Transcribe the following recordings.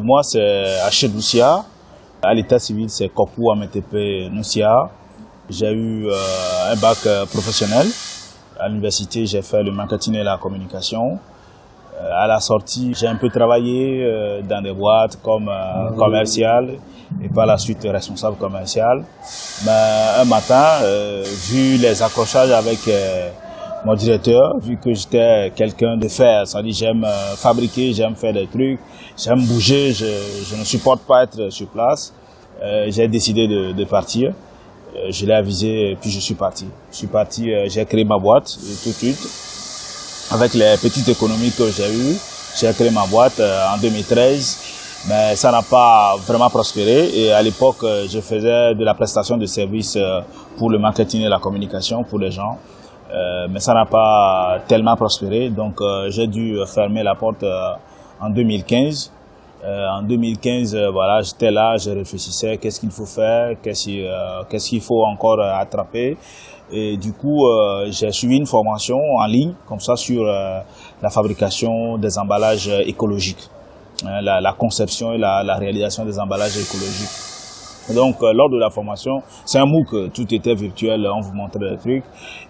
Moi, c'est Achille Boussia. À l'état civil, c'est Kopou Ametepe Noussia. J'ai eu un bac professionnel. À l'université, j'ai fait le marketing et la communication. À la sortie, j'ai un peu travaillé dans des boîtes comme commercial et par la suite responsable commercial. Mais un matin, vu les accrochages avec mon directeur, vu que j'étais quelqu'un de fer, c'est-à-dire j'aime fabriquer, j'aime faire des trucs, j'aime bouger, je ne supporte pas être sur place, j'ai décidé de partir. Je l'ai avisé et puis je suis parti. J'ai créé ma boîte tout de suite. Avec les petites économies que j'ai eues, j'ai créé ma boîte en 2013, mais ça n'a pas vraiment prospéré. Et à l'époque, je faisais de la prestation de services pour le marketing et la communication pour les gens. Mais ça n'a pas tellement prospéré, donc j'ai dû fermer la porte en 2015. En 2015, voilà, j'étais là, je réfléchissais, qu'est-ce qu'il faut faire, qu'est-ce qu'il faut encore attraper. Et du coup, j'ai suivi une formation en ligne, comme ça, sur la fabrication des emballages écologiques, la conception et la réalisation des emballages écologiques. Donc, lors de la formation, c'est un MOOC, tout était virtuel, on vous montrait des trucs.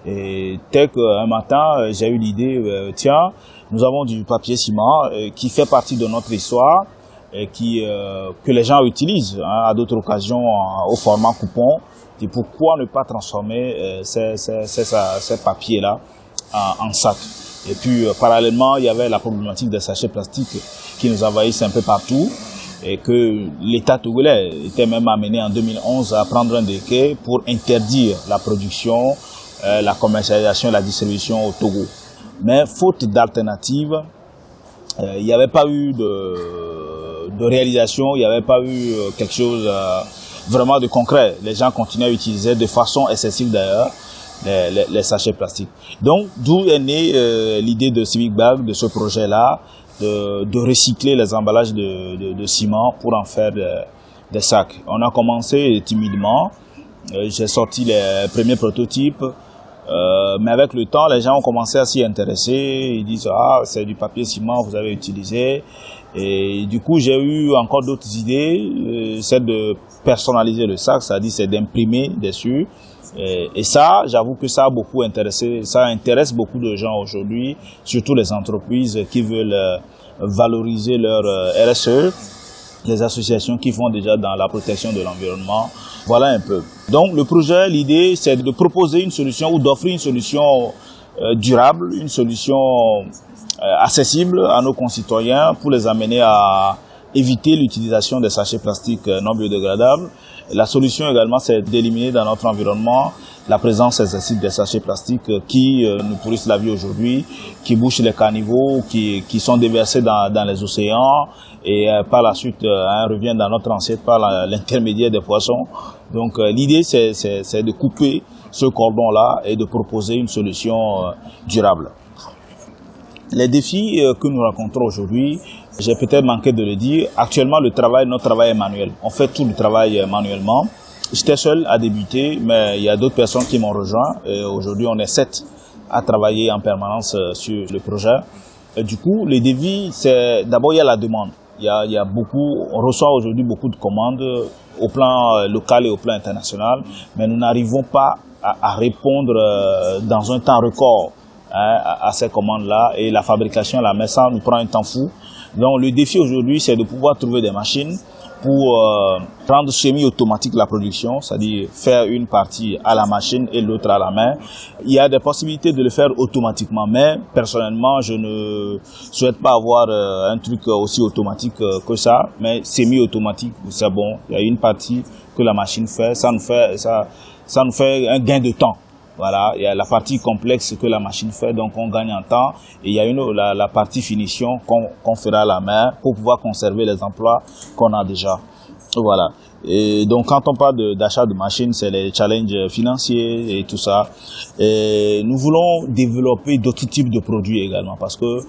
Et tel qu'un matin, j'ai eu l'idée, tiens, nous avons du papier ciment qui fait partie de notre histoire et que les gens utilisent à d'autres occasions au format coupon. Et pourquoi ne pas transformer ces papiers-là en sac? Et puis, parallèlement, il y avait la problématique des sachets plastiques qui nous envahissent un peu partout. Et que l'État togolais était même amené en 2011 à prendre un décret pour interdire la production, la commercialisation et la distribution au Togo. Mais faute d'alternative, il n'y avait pas eu de réalisation, il n'y avait pas eu quelque chose vraiment de concret. Les gens continuaient à utiliser de façon excessive d'ailleurs les sachets plastiques. Donc d'où est née l'idée de Civic Bag, de ce projet-là, de recycler les emballages de ciment pour en faire des sacs. On a commencé timidement, j'ai sorti les premiers prototypes, mais avec le temps, les gens ont commencé à s'y intéresser. Ils disent « Ah, c'est du papier ciment, vous avez utilisé ». Et du coup, j'ai eu encore d'autres idées, celle de personnaliser le sac, c'est-à-dire c'est d'imprimer dessus. Et ça, j'avoue que ça a beaucoup intéressé, ça intéresse beaucoup de gens aujourd'hui, surtout les entreprises qui veulent valoriser leur RSE, les associations qui font déjà dans la protection de l'environnement. Voilà un peu. Donc le projet, l'idée, c'est de proposer une solution ou d'offrir une solution durable, une solution accessible à nos concitoyens pour les amener à éviter l'utilisation des sachets plastiques non biodégradables. La solution également, c'est d'éliminer dans notre environnement la présence excessive des sachets plastiques qui nous pourrissent la vie aujourd'hui, qui bouchent les caniveaux, qui sont déversés dans les océans et par la suite reviennent dans notre assiette par l'intermédiaire des poissons. Donc l'idée, c'est de couper ce cordon-là et de proposer une solution durable. Les défis que nous rencontrons aujourd'hui, j'ai peut-être manqué de le dire, actuellement notre travail est manuel. On fait tout le travail manuellement. J'étais seul à débuter, mais il y a d'autres personnes qui m'ont rejoint. Aujourd'hui, on est 7 à travailler en permanence sur le projet. Et du coup, les défis, c'est d'abord il y a la demande. Il y a beaucoup, on reçoit aujourd'hui beaucoup de commandes au plan local et au plan international, mais nous n'arrivons pas à répondre dans un temps record à ces commandes-là, et la fabrication, la messe, ça nous prend un temps fou. Donc le défi aujourd'hui, c'est de pouvoir trouver des machines pour rendre semi-automatique la production, c'est-à-dire faire une partie à la machine et l'autre à la main. Il y a des possibilités de le faire automatiquement, mais personnellement, je ne souhaite pas avoir un truc aussi automatique que ça, mais semi-automatique, c'est bon. Il y a une partie que la machine fait, ça nous fait un gain de temps. Voilà, il y a la partie complexe que la machine fait, donc on gagne en temps. Et il y a la partie finition qu'on fera à la main pour pouvoir conserver les emplois qu'on a déjà. Voilà. Et donc quand on parle d'achat de machines, c'est les challenges financiers et tout ça. Et nous voulons développer d'autres types de produits également, parce que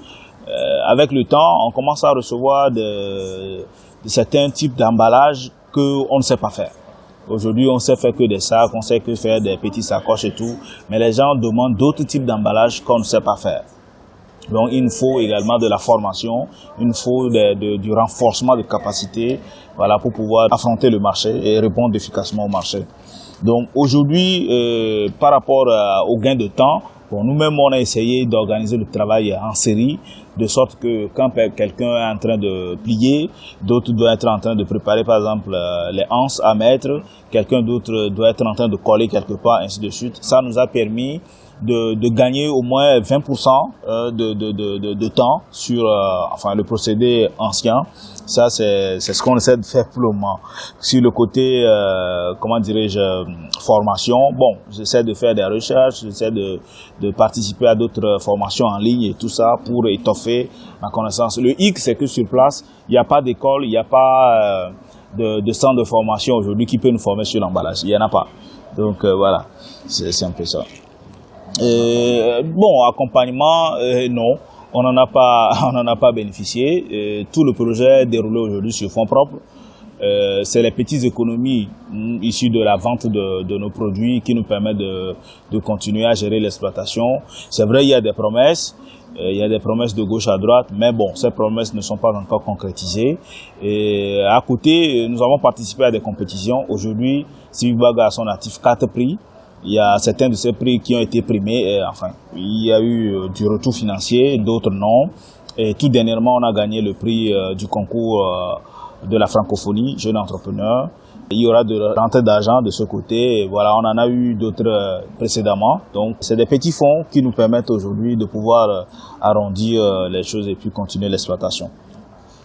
avec le temps, on commence à recevoir de certains types d'emballages qu'on ne sait pas faire. Aujourd'hui, on sait faire que des sacs, on sait que faire des petits sacoches et tout, mais les gens demandent d'autres types d'emballages qu'on ne sait pas faire. Donc il nous faut également de la formation, il nous faut du renforcement de capacités, voilà, pour pouvoir affronter le marché et répondre efficacement au marché. Donc aujourd'hui, par rapport au gain de temps, bon, nous-mêmes on a essayé d'organiser le travail en série, de sorte que quand quelqu'un est en train de plier, d'autres doivent être en train de préparer par exemple les anses à mettre, quelqu'un d'autre doit être en train de coller quelque part, ainsi de suite. Ça nous a permis de gagner au moins 20% de temps sur enfin le procédé ancien. Ça c'est ce qu'on essaie de faire pour le moment. Sur le côté comment dirais-je, formation, bon, j'essaie de faire des recherches, j'essaie de participer à d'autres formations en ligne et tout ça pour étoffer ma connaissance. Le hic, c'est que sur place, il n'y a pas d'école, il n'y a pas de centre de formation aujourd'hui qui peut nous former sur l'emballage. Il n'y en a pas. Donc voilà, c'est un peu ça. Bon, accompagnement, non, on n'en a pas bénéficié. Tout le projet est déroulé aujourd'hui sur fonds propres. C'est les petites économies issues de la vente de nos produits qui nous permettent de continuer à gérer l'exploitation. C'est vrai, il y a des promesses. Il y a des promesses de gauche à droite, mais bon, ces promesses ne sont pas encore concrétisées. Et à côté, nous avons participé à des compétitions. Aujourd'hui, Civic Bag a son actif 4 prix. Il y a certains de ces prix qui ont été primés, et enfin, il y a eu du retour financier, d'autres non. Et tout dernièrement, on a gagné le prix du concours de la francophonie, jeune entrepreneur. Il y aura de rentrée d'argent de ce côté. Et voilà, on en a eu d'autres précédemment. Donc, c'est des petits fonds qui nous permettent aujourd'hui de pouvoir arrondir les choses et puis continuer l'exploitation.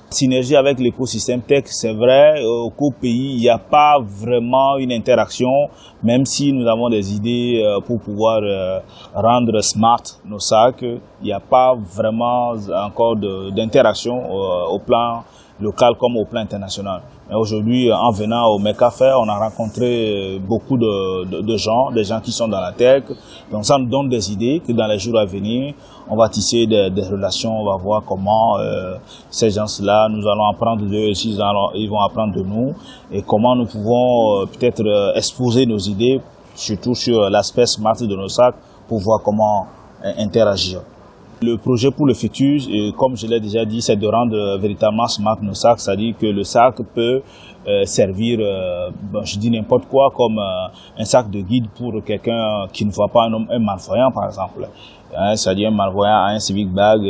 Synergie avec l'écosystème tech, c'est vrai qu'au pays, il n'y a pas vraiment une interaction, même si nous avons des idées pour pouvoir rendre smart nos sacs, il n'y a pas vraiment encore d'interaction au plan local comme au plan international. Mais aujourd'hui, en venant au Mecca Fair, on a rencontré beaucoup de gens, des gens qui sont dans la tech. Donc ça nous donne des idées que dans les jours à venir, on va tisser des relations, on va voir comment ces gens-là, nous allons apprendre d'eux, ils vont apprendre de nous, et comment nous pouvons peut-être exposer nos idées, surtout sur l'aspect smart de nos sacs, pour voir comment interagir. Le projet pour le futur, comme je l'ai déjà dit, c'est de rendre véritablement smart nos sacs, c'est-à-dire que le sac peut servir, je dis n'importe quoi, comme un sac de guide pour quelqu'un qui ne voit pas un malvoyant, par exemple. C'est-à-dire un malvoyant a un Civic Bag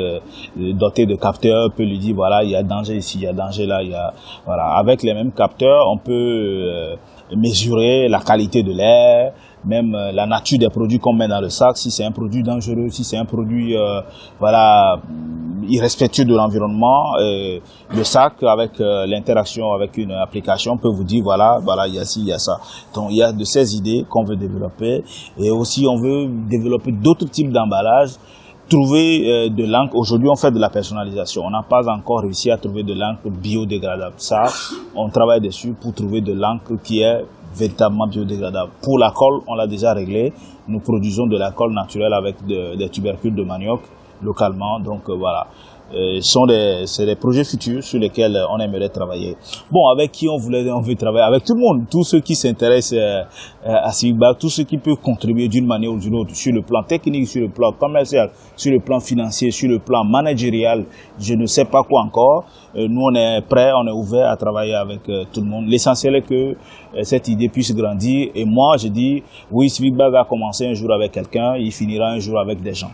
doté de capteurs, peut lui dire voilà, il y a danger ici, il y a danger là, il y a voilà. Avec les mêmes capteurs, on peut mesurer la qualité de l'air, même la nature des produits qu'on met dans le sac, si c'est un produit dangereux, si c'est un produit voilà, irrespectueux de l'environnement. Le sac, avec l'interaction avec une application, peut vous dire voilà, il y a ci, il y a ça. Donc il y a de ces idées qu'on veut développer, et aussi on veut développer d'autres types d'emballages. Trouver de l'encre. Aujourd'hui, on fait de la personnalisation. On n'a pas encore réussi à trouver de l'encre biodégradable. Ça, on travaille dessus pour trouver de l'encre qui est véritablement biodégradable. Pour la colle, on l'a déjà réglé. Nous produisons de la colle naturelle avec des tubercules de manioc localement. Donc voilà. C'est des projets futurs sur lesquels on aimerait travailler. Bon, avec qui on veut travailler? Avec tout le monde, tous ceux qui s'intéressent à Civic Bag, tous ceux qui peuvent contribuer d'une manière ou d'une autre, sur le plan technique, sur le plan commercial, sur le plan financier, sur le plan managérial, je ne sais pas quoi encore. Nous, on est prêts, on est ouverts à travailler avec tout le monde. L'essentiel est que cette idée puisse grandir. Et moi, je dis, oui, Civic Bag a commencé un jour avec quelqu'un, il finira un jour avec des gens.